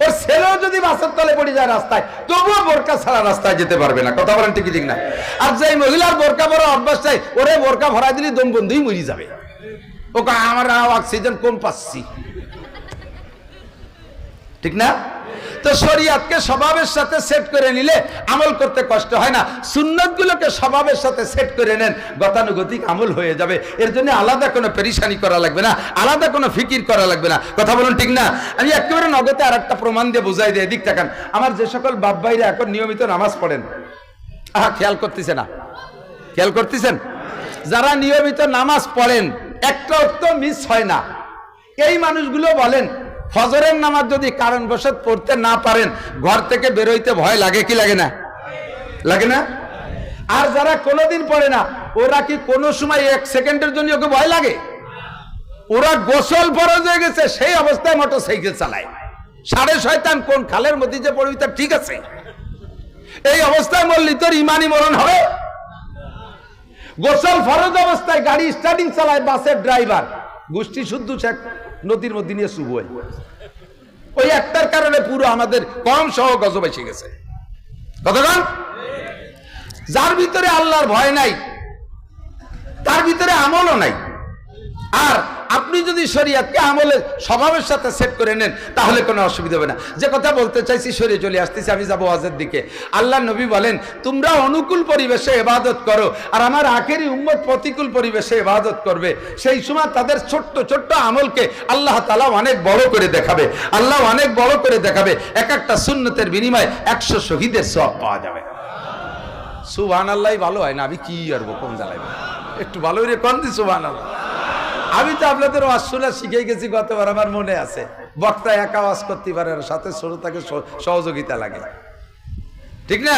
ওর ছেলেও যদি বাসের তলে পড়ে যায় রাস্তায়, তবুও বোরকা ছাড়া রাস্তায় যেতে পারবে না। কথা বলেন ঠিক ঠিক না? আর যে মহিলার বোরকা পরা অভ্যাস চাই, ওরে বোরকা ভরাই দিলে দম বন্ধুই মরি যাবে। ও আমার অক্সিজেন কম পাচ্ছি, ঠিক না? তো শরীয়তকে স্বভাবের সাথে সেট করে নিলে আমল করতে কষ্ট হয় না। সুন্নতগুলোকে স্বভাবের সাথে সেট করে নেন, গতানুগতিক আমল হয়ে যাবে। এর জন্য আলাদা কোনো পেরেশানি করা লাগবে না, আলাদা কোনো ফিকির করা লাগবে না। কথা বলুন ঠিক না? আমি একেবারে নগদে আর একটা প্রমাণ দিয়ে বুঝাই দিই। এদিক তাকান, আমার যে সকল বাপ ভাইরা এখন নিয়মিত নামাজ পড়েন, খেয়াল করতেছে না? খেয়াল করতেছেন? যারা নিয়মিত নামাজ পড়েন, একটা তো মিস হয় না, এই মানুষগুলো বলেন ফজরের নামাজ যদি কারণবশত পড়তে না পারেন, ঘর থেকে বেরোইতে ভয় লাগে কি লাগে না? লাগে না? আর যারা কোনোদিন পড়ে না, ওরা কি কোনো সময় এক সেকেন্ডের জন্য ওকে ভয় লাগে? ওরা গোসল ফরজ হয়ে গেছে সেই অবস্থায় মোটরসাইকেল চালায়। সাড়ে শয়তান কোন খালের মধ্যে যে পড়বি তার ঠিক আছে, এই অবস্থায় মরলি তোর ইমানি মরণ হবে। গোসল ফরজ অবস্থায় গাড়ি স্টার্টিং চালায় বাসের ড্রাইভার, গোষ্ঠী শুদ্ধ শেখ নদীর মধ্যে নিয়ে শুভ হয়। ওই একটার কারণে পুরো আমাদের কম সহ গজব এসে গেছে। কতক্ষণ? যার ভিতরে আল্লাহর ভয় নাই, তার ভিতরে আমলও নাই। আর আপনি যদি শরীয়তকে আমলের স্বভাবের সাথে সেট করে নেন, তাহলে কোনো অসুবিধা হবে না। যে কথা বলতে চাইছি সরে চলে আসতেছি, আমি যাবো ওয়াজের দিকে। আল্লাহ নবী বলেন, তোমরা অনুকূল পরিবেশে ইবাদত করো, আর আমার আখেরি উম্মত প্রতিকূল পরিবেশে ইবাদত করবে। সেই সময় তাদের ছোট্ট ছোট্ট আমলকে আল্লাহ তাআলা অনেক বড় করে দেখাবে। আল্লাহ অনেক বড় করে দেখাবে। এক একটা সুন্নতের বিনিময়ে 100 শহীদের সওয়াব পাওয়া যাবে। সুবহানাল্লাহ। ভালো হয় না? আমি কি করবো, কোন জ্বালায় একটু ভালো রে কোন দি সুবহানাল্লাহ। আমি তো আপনাদের ওয়াজ শোনা শিখে গেছি গতবার, আমার মনে আছে। বক্তা একা ওয়াজ করতে পারে, সাথে শ্রোতাকে সহযোগিতা লাগে, ঠিক না?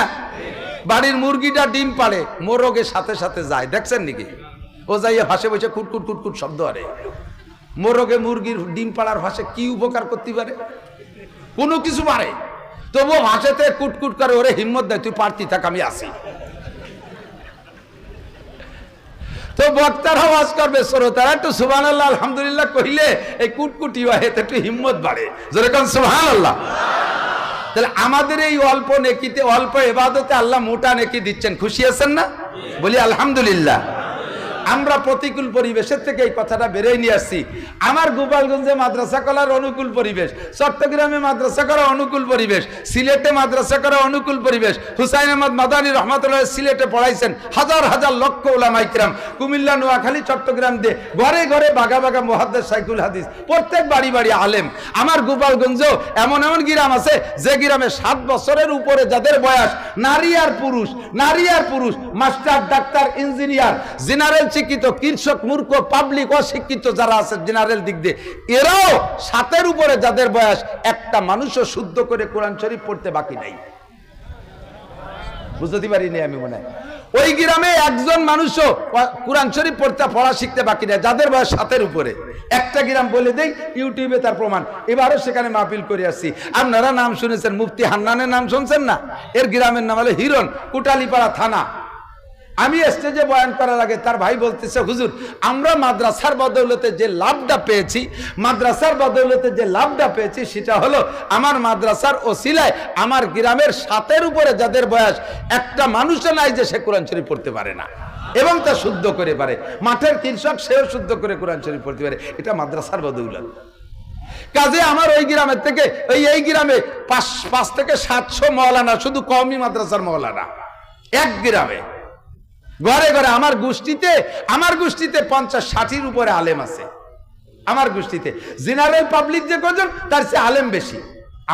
বাড়ির মুরগিটা ডিম পাড়ে, মোরগের সাথে সাথে যায়, দেখছেন নাকি? ও যাইয়া ভাসে বসে কুটকুট কুটকুট শব্দ আরে। মোরগে মুরগির ডিম পাড়ার ভাষে কি উপকার করতে পারে? কোনো কিছু পারে, তবুও ভাষাতে কুটকুট করে, ওরে হিম্মত দেয়, তুই পারতি থাক, আমি আসি। তো বক্তার আওয়াজ করবে, শ্রোতারা একটু সুবহানাল্লাহ আলহামদুলিল্লাহ কইলে এই কুটকুটি হয়, একটু হিম্মত বাড়ে। যেরকম সুবহানাল্লাহ। তাহলে আমাদের এই অল্প নেকিতে, অল্প ইবাদতে আল্লাহ মোটা নেকি দিচ্ছেন, খুশি আছেন না? বলি আলহামদুলিল্লাহ। আমরা প্রতিকূল পরিবেশের থেকে এই কথাটা বেরিয়ে নিয়ে আসছি। আমার গোপালগঞ্জে মাদ্রাসা করার অনুকূল পরিবেশ, চট্টগ্রামে মাদ্রাসা করা অনুকূল পরিবেশ, সিলেটে মাদ্রাসা করা অনুকূল পরিবেশ। হুসাইন আহমদ মাদানী রহমাতুল্লাহ সিলেটে পড়াইছেন, হাজার হাজার লক্ষ উলামা ইকরাম। কুমিল্লা, নোয়াখালী, চট্টগ্রাম দিয়ে ঘরে ঘরে বাগা বাগা মুহাদ্দিস শাইখুল হাদিস, প্রত্যেক বাড়ি বাড়ি আলেম। আমার গোপালগঞ্জেও এমন এমন গ্রাম আছে যে গ্রামে 7 বছরের উপরে যাদের বয়স, নারী আর পুরুষ, মাস্টার, ডাক্তার, ইঞ্জিনিয়ার, জেনারেল শিক্ষিত, কৃষক, মূর্খ, পাবলিক, অশিক্ষিত যারা আছে জেনারেল দিক দিয়ে, এরাও 7-এর উপরে যাদের বয়স, একটা মানুষও শুদ্ধ করে কোরআন শরীফ পড়তে বাকি নাই। বুঝতে পারিনি আমি মনে হয় ওই গ্রামে একজন মানুষও কোরআন শরীফ পড়া শিখতে বাকি নেই যাদের বয়স 7-এর উপরে। একটা গ্রাম বলে দেই, ইউটিউবে তার প্রমাণ। এবারও সেখানে মাহফিল করে আসছি। আপনারা নাম শুনেছেন, মুফতি হান্নানের নাম শুনছেন না? এর গ্রামের নাম হলো হিরণ, কোটালীপাড়া থানা। আমি স্টেজে বয়ান করার আগে তার ভাই বলতেছে, হুজুর আমরা মাদ্রাসার বদৌলতে যে লাভটা পেয়েছি সেটা হলো আমার মাদ্রাসার ওসিলায় আমার গ্রামের 7-এর উপরে যাদের বয়স, একটা মানুষও নাই যে সে কোরআন শরীফ পড়তে পারে না এবং তা শুদ্ধ করে পারে। মাঠের কৃষক সেও শুদ্ধ করে কোরআন শরীফ পড়তে পারে, এটা মাদ্রাসার বদৌলত। কাজে আমার ওই গ্রামের থেকে এই গ্রামে 5 থেকে 700 মওলানা, শুধু কওমি মাদ্রাসার মওলানা এক গ্রামে। ঘরে ঘরে আমার গোষ্ঠীতে 50-60-র উপরে আলেম আছে। আমার গোষ্ঠীতে জেনারেল পাবলিক যে কজন, তার চেয়ে আলেম বেশি।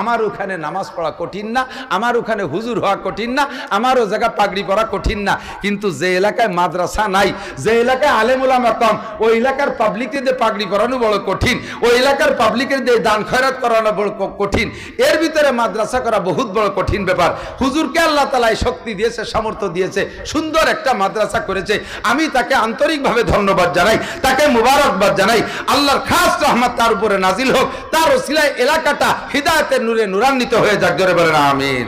আমার ওখানে নামাজ পড়া কঠিন না, আমার ওখানে হুজুর হওয়া কঠিন না, আমার ও জায়গা পাগড়ি পরা কঠিন না। কিন্তু যে এলাকায় মাদ্রাসা নাই, যে এলাকায় আলেম ওলামা কম, ওই এলাকার পাবলিকের দিয়ে পাগড়ি পরানো বড় কঠিন, ওই এলাকার পাবলিকের দিয়ে দান খয়রাত করানো বড় কঠিন। এর ভিতরে মাদ্রাসা করা বহুত বড় কঠিন ব্যাপার। হুজুরকে আল্লাহ তাআলা শক্তি দিয়েছে, সামর্থ্য দিয়েছে, সুন্দর একটা মাদ্রাসা করেছে। আমি তাকে আন্তরিকভাবে ধন্যবাদ জানাই, তাকে মুবারকবাদ জানাই। আল্লাহর খাস রহমত তার উপরে নাজিল হোক, তার ওসিলায় এলাকাটা হিদায়াতের নূরে নূরান্বিত হয়ে যাক। জোরে বলেন আমিন।